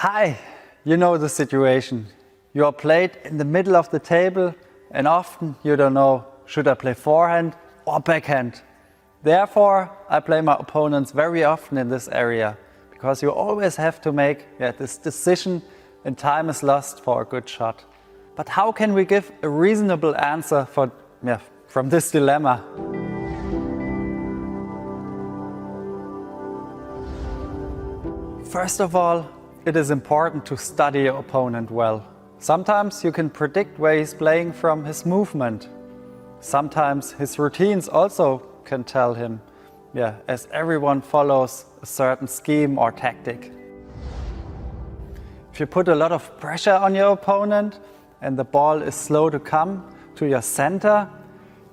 Hi, you know the situation. You are played in the middle of the table and often you don't know, should I play forehand or backhand? Therefore, I play my opponents very often in this area because you always have to make this decision and time is lost for a good shot. But how can we give a reasonable answer from this dilemma? First of all, it is important to study your opponent well. Sometimes you can predict where he's playing from his movement. Sometimes his routines also can tell him, as everyone follows a certain scheme or tactic. If you put a lot of pressure on your opponent and the ball is slow to come to your center,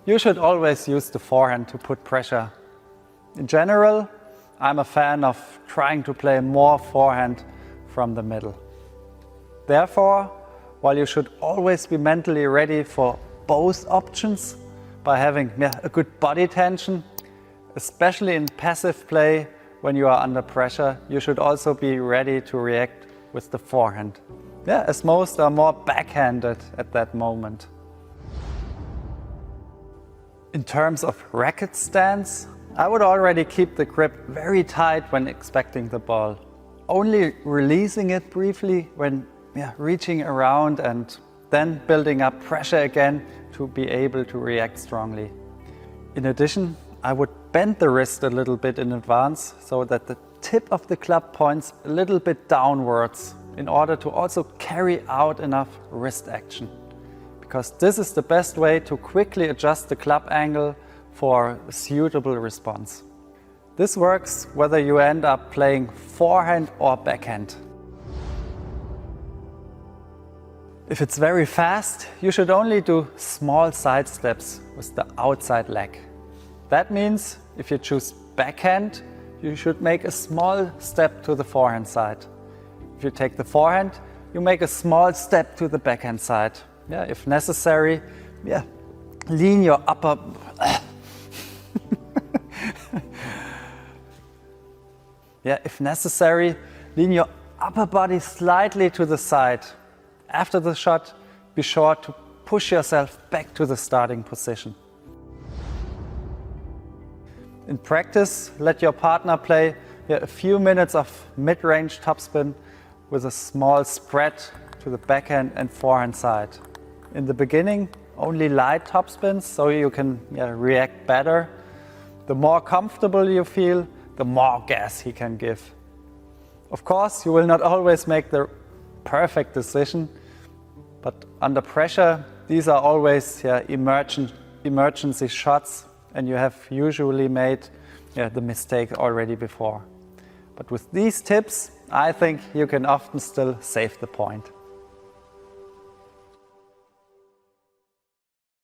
you should always use the forehand to put pressure. In general, I'm a fan of trying to play more forehand from the middle. Therefore, while you should always be mentally ready for both options by having a good body tension, especially in passive play when you are under pressure, you should also be ready to react with the forehand. As most are more backhanded at that moment. In terms of racket stance, I would already keep the grip very tight when expecting the ball, only releasing it briefly when reaching around and then building up pressure again to be able to react strongly. In addition, I would bend the wrist a little bit in advance so that the tip of the club points a little bit downwards in order to also carry out enough wrist action. Because this is the best way to quickly adjust the club angle for a suitable response. This works whether you end up playing forehand or backhand. If it's very fast, you should only do small side steps with the outside leg. That means if you choose backhand, you should make a small step to the forehand side. If you take the forehand, you make a small step to the backhand side. If necessary, lean your upper if necessary, lean your upper body slightly to the side. After the shot, be sure to push yourself back to the starting position. In practice, let your partner play a few minutes of mid-range topspin with a small spread to the backhand and forehand side. In the beginning, only light topspins so you can react better. The more comfortable you feel, the more gas he can give. Of course, you will not always make the perfect decision, but under pressure, these are always emergency shots, and you have usually made the mistake already before. But with these tips, I think you can often still save the point.